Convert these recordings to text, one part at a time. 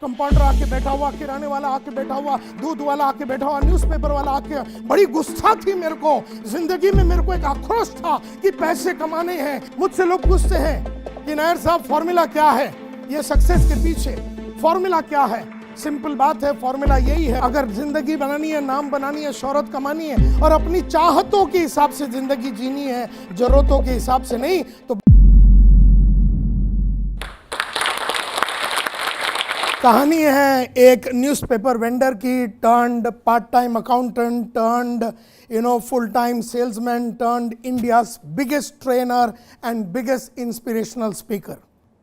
Compounder आके बैठा हुआ, किराने वाला आके बैठा हुआ, दूध वाला आके बैठा हुआ, न्यूज़पेपर वाला आके, बड़ी गुस्सा थी मेरे को जिंदगी में। मेरे को एक आक्रोश था कि पैसे कमाने हैं। मुझसे लोग पूछते हैं कि नायर साहब फॉर्मूला क्या है, ये सक्सेस के पीछे फॉर्मूला क्या है? सिंपल बात है, फॉर्मूला यही है, अगर जिंदगी बनानी है, नाम बनानी है, शोहरत कमानी है और अपनी चाहतों के हिसाब से जिंदगी जीनी है, जरूरतों के हिसाब से नहीं, तो कहानी है एक न्यूज़पेपर वेंडर की, turned part time accountant, turned full time salesman, turned India's biggest trainer and biggest inspirational speaker.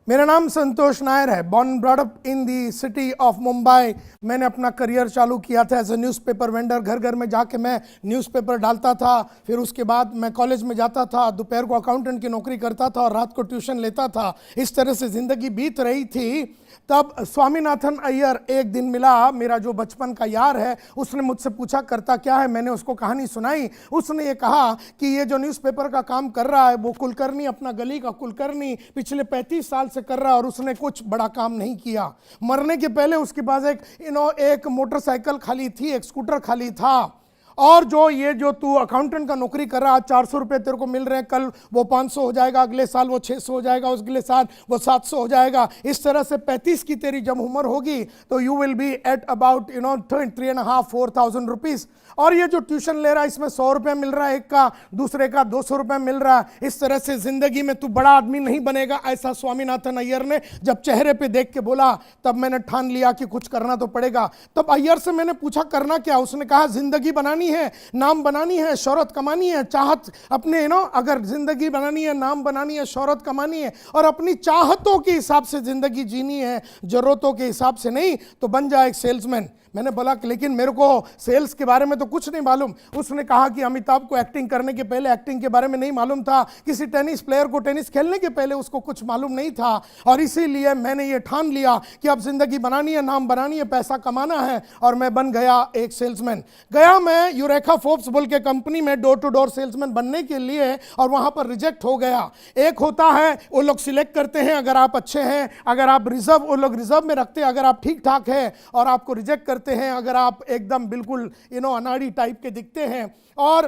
मेरा नाम संतोष नायर है। Born brought up in the city of Mumbai. मैंने अपना करियर चालू किया था एज ए न्यूज़पेपर वेंडर। घर घर में जाके मैं न्यूज़पेपर डालता था। फिर उसके बाद मैं कॉलेज में जाता था, दोपहर को अकाउंटेंट की नौकरी करता था और रात को ट्यूशन लेता था। इस तरह से ज़िंदगी बीत रही थी। तब स्वामीनाथन अय्यर एक दिन मिला, मेरा जो बचपन का यार है। उसने मुझसे पूछा करता क्या है, मैंने उसको कहानी सुनाई। उसने ये कहा कि ये जो न्यूज़पेपर का काम कर रहा है वो कुलकर्णी, अपना गली का कुलकर्णी पिछले 35 साल से कर रहा है और उसने कुछ बड़ा काम नहीं किया। मरने के पहले उसके पास एक मोटरसाइकिल खाली थी, एक स्कूटर खाली था। और जो तू अकाउंटेंट का नौकरी कर रहा है, 400 रुपये तेरे को मिल रहे हैं, कल वो 500 हो जाएगा, अगले साल वो 600 हो जाएगा, अगले साल वो 700 हो जाएगा। इस तरह से 35 की तेरी जब उम्र होगी तो you will be at about 3,500-4,000 rupees. और ये जो ट्यूशन ले रहा है इसमें 100 रुपये मिल रहा है एक का, दूसरे का 200 रुपये मिल रहा है। इस तरह से जिंदगी में तू बड़ा आदमी नहीं बनेगा, ऐसा स्वामीनाथन अय्यर ने जब चेहरे पे देख के बोला, तब मैंने ठान लिया कि कुछ करना तो पड़ेगा। तब अय्यर से मैंने पूछा करना क्या? उसने कहा जिंदगी बनानी है, नाम बनानी है, शोहरत कमानी है, चाहत अपने अगर जिंदगी बनानी है, नाम बनानी है, शोहरत कमानी है और अपनी चाहतों के हिसाब से जिंदगी जीनी है, जरूरतों के हिसाब से नहीं, तो बन जाए एक सेल्समैन। मैंने बोला कि लेकिन मेरे को सेल्स के बारे में तो कुछ नहीं मालूम। उसने कहा कि अमिताभ को एक्टिंग करने के पहले एक्टिंग के बारे में नहीं मालूम था, किसी टेनिस प्लेयर को टेनिस खेलने के पहले उसको कुछ मालूम नहीं था, और इसीलिए मैंने ये ठान लिया कि अब जिंदगी बनानी है, नाम बनानी है, पैसा कमाना है, और मैं बन गया एक सेल्समैन। गया मैं यूरेका फोर्ब्स बोल के कंपनी में डोर टू डोर सेल्समैन बनने के लिए, और वहां पर रिजेक्ट हो गया। एक होता है वो लोग सिलेक्ट करते हैं, अगर आप अच्छे हैं, अगर आप रिजर्व, वो लोग रिजर्व में रखते हैं, अगर आप ठीक ठाक है, और आपको रिजेक्ट करते हैं अगर आप एकदम बिल्कुल अनाड़ी टाइप के दिखते हैं। और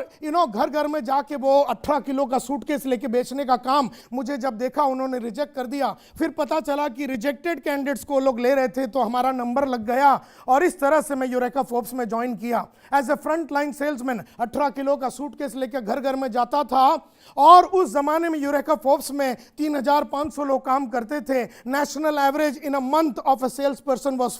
घर घर में जाके वो 18 किलो का सूटकेस लेके बेचने का काम, मुझे जब देखा उन्होंने रिजेक्ट कर दिया। फिर पता चला कि रिजेक्टेड कैंडिडेट्स को लोग ले रहे थे, तो हमारा नंबर लग गया, और इस तरह से मैं यूरेका फोर्ब्स में ज्वाइन किया as a front line salesman. 18 kilo का सूटकेस लेके घर घर में जाता था, और उस जमाने में यूरेका फोर्ब्स में 3,500 लोग काम करते थे। National average in a month of a sales person was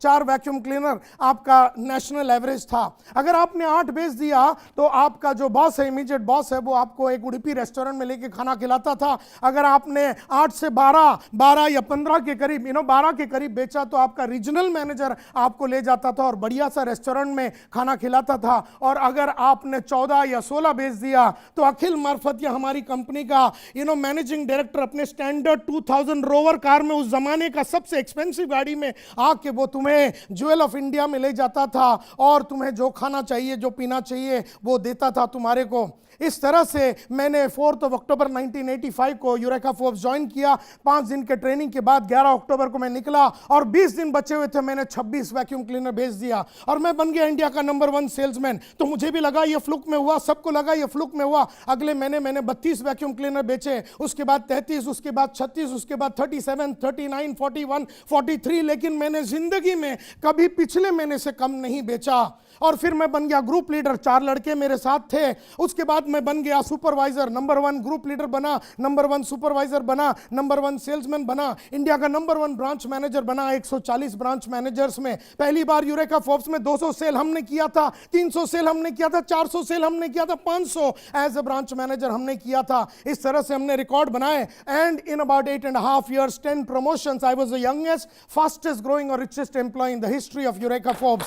4 vacuum cleaner आपका नेशनल एवरेज था। अगर आपने 8 बेच दिया तो आपका जो बॉस है, इमीडिएट बॉस है, वो आपको एक उडुपी रेस्टोरेंट में लेके खाना खिलाता था। अगर आपने 8 से 12 या 15 के करीब 12 के करीब बेचा तो आपका रीजनल मैनेजर आपको ले जाता था और बढ़िया सा रेस्टोरेंट में खाना खिलाता था। और अगर आपने 14 या 16 बेच दिया तो अखिल मार्फत या हमारी कंपनी का मैनेजिंग डायरेक्टर अपने स्टैंडर्ड 2000 रोवर कार में, उस जमाने का सबसे एक्सपेंसिव गाड़ी में आके वो तुम्हें ज्वेल ऑफ इंडिया में ले जाता था, और तुम्हें जो खाना चाहिए, जो पीना चाहिए वो देता था तुम्हारे को। इस तरह से मैंने 4 अक्टूबर 1985 को यूरेका फोर्ब्स ज्वाइन किया। 5 दिन के ट्रेनिंग के बाद 11 अक्टूबर को मैं निकला, और 20 दिन बचे हुए थे, मैंने 26 वैक्यूम क्लीनर भेज दिया, और मैं बन गया इंडिया का नंबर 1 सेल्समैन। तो मुझे भी लगा ये फ्लुक में हुआ, सबको लगा ये फ्लुक में हुआ। अगले महीने मैंने 32 वैक्यूम क्लीनर बेचे, उसके बाद 33, उसके बाद 36, उसके बाद 37, 39, 41, 43, लेकिन मैंने जिंदगी में कभी पिछले महीने से कम नहीं बेचा। और फिर मैं बन गया ग्रुप लीडर, 4 लड़के मेरे साथ थे। उसके बाद मैं बन गया सुपरवाइजर, नंबर 1 ग्रुप लीडर बना, नंबर 1 सुपरवाइजर बना, नंबर 1 सेल्समैन बना, इंडिया का नंबर 1 ब्रांच मैनेजर बना। 140 ब्रांच मैनेजर्स में पहली बार यूरेका फोर्ब्स में 200 सेल हमने किया था, 300 सेल हमने किया था, 400 सेल हमने किया था, 500 एज ए ब्रांच मैनेजर हमने किया था। इस तरह से हमने रिकॉर्ड बनाए, and in about 8.5 years 10 promotions, I was the youngest, fastest growing or richest employee in the history of Eureka Forbes.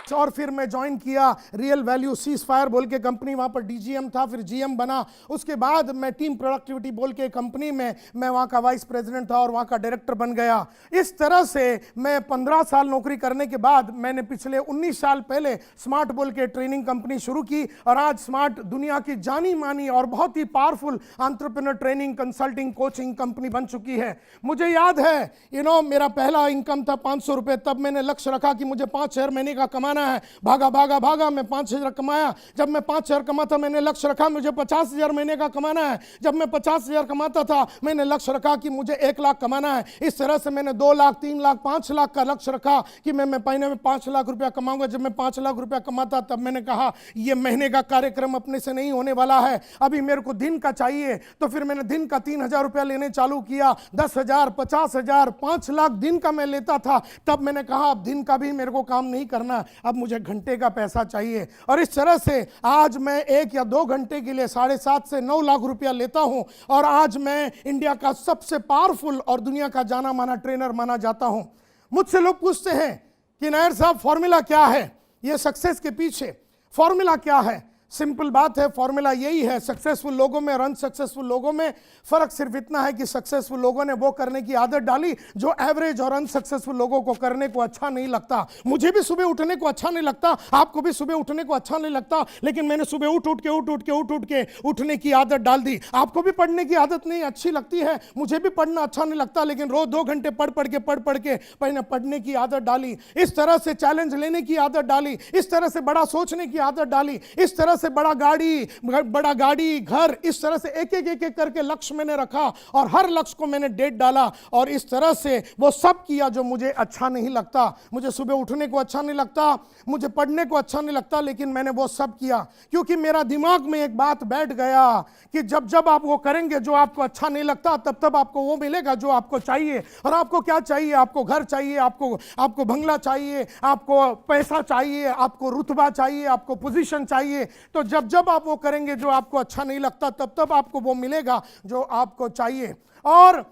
और फिर मैं ज्वाइन किया रियल वैल्यू सीज फायर बोल के कंपनी, वहाँ पर डीजीएम था, फिर जीएम बना। उसके बाद मैं टीम प्रोडक्टिविटी बोल के कंपनी में मैं वहाँ का वाइस प्रेसिडेंट था और वहाँ का डायरेक्टर बन गया। इस तरह से मैं 15 साल नौकरी करने के बाद मैंने पिछले 19 साल पहले स्मार्ट बोल के ट्रेनिंग कंपनी शुरू की और आज स्मार्ट दुनिया की जानी मानी और बहुत ही powerful entrepreneur training consulting coaching company बन चुकी है। मुझे याद है मेरा पहला इनकम था 500 रुपए। तब मैंने लक्ष्य रखा कि मुझे 5,000 महीने का कमाना है। भागा भागा भागा मैं 5,000 कमाया। जब मैं 5,000 कमाता मैंने लक्ष्य रखा मुझे 50,000 महीने का कमाना है। जब मैं 50,000 कमाता था मैंने लक्ष्य रखा कि मुझे 1 लाख कमाना है। इस तरह से मैंने 2 लाख 3 लाख 5 लाख का लक्ष्य रखा कि मैं महीने में 5 लाख रुपया कमाऊंगा। जब मैं 5 लाख रुपया कमाता तब मैंने कहा यह महीने का कार्यक्रम अपने से नहीं होने वाला है, अभी मेरे को दिन का चाहिए। तो फिर मैंने दिन का 3,000 रुपया लेने चालू किया। 10,000 50,000 5 लाख दिन का मैं लेता था। तब मैंने कहा अब दिन का भी मेरे को काम नहीं करना, अब मुझे घंटे का पैसा चाहिए। और इस तरह से आज मैं 1 या 2 घंटे के लिए 7.5 से 9 लाख रुपया लेता हूं और आज मैं इंडिया का सबसे पावरफुल और दुनिया का जाना माना ट्रेनर माना जाता हूं। मुझसे लोग पूछते हैं कि नायर साहब फॉर्मूला क्या है, ये सक्सेस के पीछे फॉर्मूला क्या है? सिंपल बात है, फॉर्मूला यही है। सक्सेसफुल लोगों में और अनसक्सेसफुल लोगों में फर्क सिर्फ इतना है कि सक्सेसफुल लोगों ने वो करने की आदत डाली जो एवरेज और अनसक्सेसफुल लोगों को करने को अच्छा नहीं लगता। मुझे भी सुबह उठने को अच्छा नहीं लगता, आपको भी सुबह उठने को अच्छा नहीं लगता, लेकिन मैंने सुबह उठ के उठने की आदत डाल दी। आपको भी पढ़ने की आदत नहीं अच्छी लगती है, मुझे भी पढ़ना अच्छा नहीं लगता, लेकिन रोज 2 घंटे पढ़ के मैंने पढ़ने की आदत डाली। इस तरह से चैलेंज लेने की आदत डाली, इस तरह से बड़ा सोचने की आदत डाली, इस तरह से बड़ा गाड़ी घर, इस तरह से एक एक करके लक्ष्य मैंने रखा और हर लक्ष्य को मैंने डेट डाला और इस तरह से वो सब किया जो मुझे अच्छा नहीं लगता। मुझे सुबह उठने को अच्छा नहीं लगता, मुझे पढ़ने को अच्छा नहीं लगता, लेकिन मैंने वो सब किया क्योंकि मेरा दिमाग में एक बात बैठ गया कि जब जब आप वो करेंगे जो आपको अच्छा नहीं लगता तब तब आपको वो मिलेगा जो आपको चाहिए। और आपको क्या चाहिए? आपको घर चाहिए, आपको बंगला चाहिए, आपको पैसा चाहिए, आपको रुतबा चाहिए, आपको पोजीशन चाहिए। तो जब जब आप वो करेंगे जो आपको अच्छा नहीं लगता तब तब आपको वो मिलेगा जो आपको चाहिए। और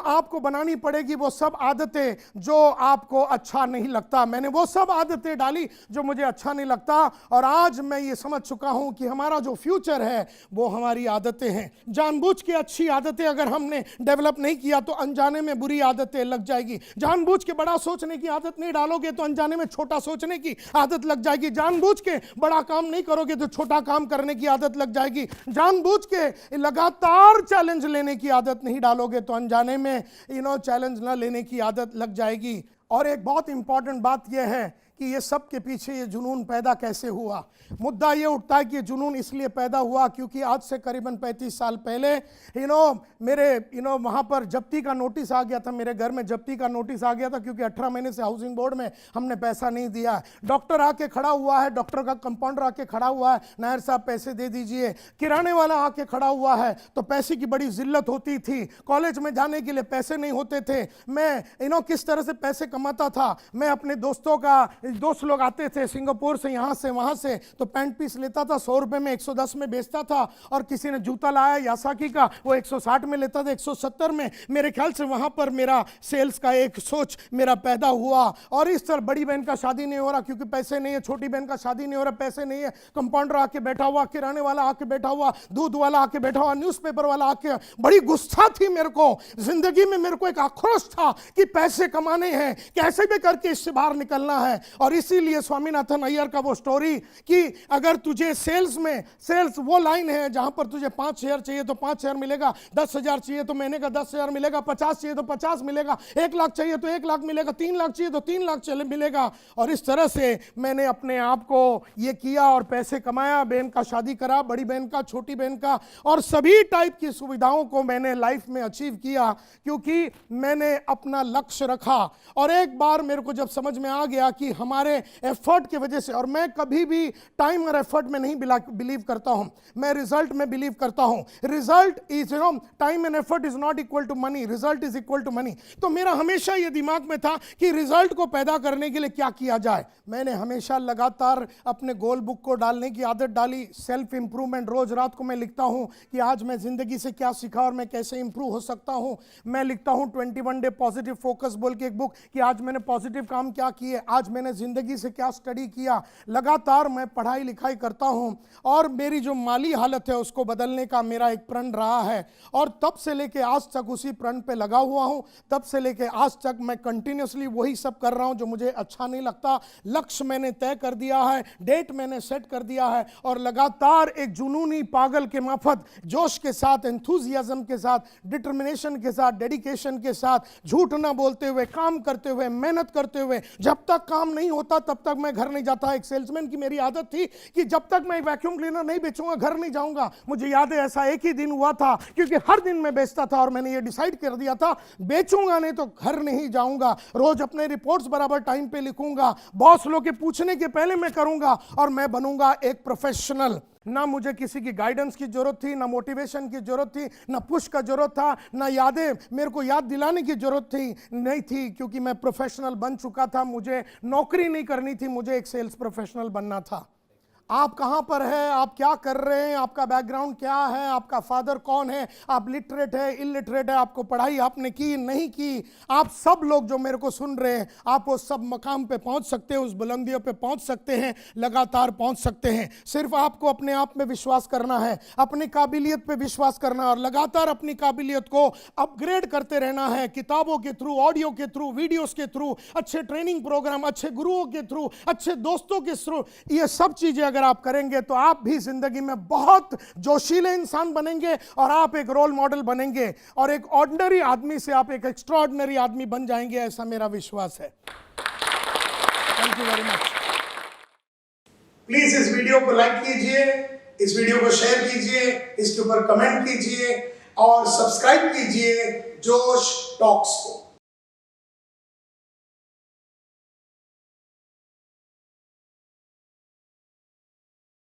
आपको बनानी पड़ेगी वो सब आदतें जो आपको अच्छा नहीं लगता। मैंने वो सब आदतें डाली जो मुझे अच्छा नहीं लगता और आज मैं ये समझ चुका हूं कि हमारा जो फ्यूचर है वो हमारी आदतें हैं। जानबूझ के अच्छी आदतें अगर हमने डेवलप नहीं किया तो अनजाने में बुरी आदतें लग जाएगी। जानबूझ के बड़ा सोचने की आदत नहीं डालोगे तो अनजाने में छोटा सोचने की आदत लग जाएगी। जानबूझ के बड़ा काम नहीं करोगे तो छोटा काम करने की आदत लग जाएगी। जानबूझ के लगातार चैलेंज लेने की आदत नहीं डालोगे तो अनजाने में चैलेंज ना लेने की आदत लग जाएगी। और एक बहुत इंपॉर्टेंट बात यह है कि ये सब के पीछे ये जुनून पैदा कैसे हुआ। मुद्दा ये उठता है कि ये जुनून इसलिए पैदा हुआ क्योंकि आज से करीबन 35 साल पहले मेरे वहाँ पर जब्ती का नोटिस आ गया था। मेरे घर में जब्ती का नोटिस आ गया था क्योंकि 18 महीने से हाउसिंग बोर्ड में हमने पैसा नहीं दिया। डॉक्टर आके खड़ा हुआ है, डॉक्टर का कंपाउंडर आके खड़ा हुआ है, नायर साहब पैसे दे दीजिए। किराने वाला आके खड़ा हुआ है, तो पैसे की बड़ी जिल्लत होती थी। कॉलेज में जाने के लिए पैसे नहीं होते थे। मैं किस तरह से पैसे कमाता था। मैं अपने दोस्त लोग आते थे सिंगापुर से, यहाँ से वहाँ से, तो पैंट पीस लेता था 100 रुपये में 110 में बेचता था। और किसी ने जूता लाया यासाकी का, वो 160 में लेता था, 170 में। मेरे ख्याल से वहाँ पर मेरा सेल्स का एक सोच मेरा पैदा हुआ। और इस तरह बड़ी बहन का शादी नहीं हो रहा क्योंकि पैसे नहीं है, छोटी बहन का शादी नहीं हो रहा, पैसे नहीं है। कंपाउंडर आके बैठा हुआ, किराने वाला आके बैठा हुआ, दूध वाला आके बैठा हुआ, न्यूज़पेपर वाला आके। बड़ी गुस्सा थी मेरे को जिंदगी में, मेरे को एक आक्रोश था कि पैसे कमाने हैं, कैसे भी करके इससे बाहर निकलना है। और इसीलिए स्वामीनाथन अय्यर का वो स्टोरी कि अगर तुझे सेल्स वो लाइन है जहां पर तुझे 5,000 चाहिए तो 5,000 मिलेगा, 10,000 चाहिए तो महीने का 10,000 मिलेगा, 50 चाहिए तो 50 मिलेगा, 1 लाख चाहिए तो 1 लाख मिलेगा, 3 लाख चाहिए तो 3 लाख मिलेगा। और इस तरह से मैंने अपने आप को ये किया और पैसे कमाया। बहन का शादी करा, बड़ी बहन का, छोटी बहन का, और सभी टाइप की सुविधाओं को मैंने लाइफ में अचीव किया क्योंकि मैंने अपना लक्ष्य रखा। और एक बार मेरे को जब समझ में आ गया कि हमारे एफर्ट की वजह से, और मैं कभी भी टाइम और एफर्ट में नहीं बिलीव करता हूं, मैं रिजल्ट में बिलीव करता हूं। Result is time and effort is not equal to money, result is equal to money. तो मेरा हमेशा ये दिमाग में था कि रिजल्ट को पैदा करने के लिए क्या किया जाए। मैंने हमेशा लगातार अपने गोल बुक को डालने की आदत डाली। सेल्फ इंप्रूवमेंट, रोज रात को मैं लिखता हूं कि आज मैं जिंदगी से क्या सीखा और मैं कैसे इंप्रूव हो सकता हूं। मैं लिखता हूं 21 डे पॉजिटिव फोकस बोल के एक बुक कि आज मैंने पॉजिटिव काम क्या किए, आज मैंने मैंने ज़िंदगी से क्या स्टडी किया। लगातार मैं पढ़ाई लिखाई करता हूँ और मेरी जो माली हालत है उसको बदलने का मेरा एक प्रण रहा है और तब से लेके आज तक उसी प्रण पे लगा हुआ हूँ। तब से लेके आज तक मैं कंटिन्यूसली वही सब कर रहा हूँ जो मुझे अच्छा नहीं लगता। लक्ष्य मैंने तय कर दिया है, डेट मैंने सेट कर दिया है और लगातार एक जुनूनी पागल के माफत जोश के साथ, एंथुजियाज्म के साथ, डिटर्मिनेशन के साथ, डेडिकेशन के साथ, झूठ ना बोलते हुए, काम करते हुए, मेहनत करते हुए, जब तक काम नहीं होता तब तक मैं घर नहीं जाता। एक सेल्समैन की मेरी आदत थी कि जब तक मैं वैक्यूम क्लीनर नहीं बेचूंगा घर नहीं जाऊंगा। मुझे याद है ऐसा एक ही दिन हुआ था क्योंकि हर दिन मैं बेचता था और मैंने ये डिसाइड कर दिया था बेचूंगा नहीं तो घर नहीं जाऊंगा। रोज अपने रिपोर्ट्स बराबर टाइम पे लिखूंगा, बॉस लोग के पूछने के पहले मैं करूंगा और मैं बनूंगा एक प्रोफेशनल। ना मुझे किसी की गाइडेंस की जरूरत थी, ना मोटिवेशन की जरूरत थी, ना पुश का जरूरत था, ना यादें मेरे को याद दिलाने की जरूरत थी नहीं थी क्योंकि मैं प्रोफेशनल बन चुका था। मुझे नौकरी नहीं करनी थी, मुझे एक सेल्स प्रोफेशनल बनना था। आप कहाँ पर है, आप क्या कर रहे हैं, आपका बैकग्राउंड क्या है, आपका फादर कौन है, आप लिटरेट है, इलिटरेट है, आपको पढ़ाई आपने की नहीं की, आप सब लोग जो मेरे को सुन रहे हैं आप वो सब मकाम पे पहुंच सकते हैं, उस बुलंदियों पे पहुंच सकते हैं, लगातार पहुंच सकते हैं। सिर्फ आपको अपने आप में विश्वास करना है, अपनी काबिलियत पे विश्वास करना और लगातार अपनी काबिलियत को अपग्रेड करते रहना है। किताबों के थ्रू, ऑडियो के थ्रू, वीडियोस के थ्रू, अच्छे ट्रेनिंग प्रोग्राम, अच्छे गुरुओं के थ्रू, अच्छे दोस्तों के थ्रू, ये सब चीजें अगर आप करेंगे तो आप भी जिंदगी में बहुत जोशीले इंसान बनेंगे और आप एक रोल मॉडल बनेंगे और एक ऑर्डिनरी आदमी से आप एक एक्स्ट्राऑर्डिनरी आदमी बन जाएंगे, ऐसा मेरा विश्वास है। Thank you very much. Please इस वीडियो को लाइक कीजिए, इस वीडियो को शेयर कीजिए, इसके ऊपर कमेंट कीजिए और सब्सक्राइब कीजिए जोश टॉक्स को।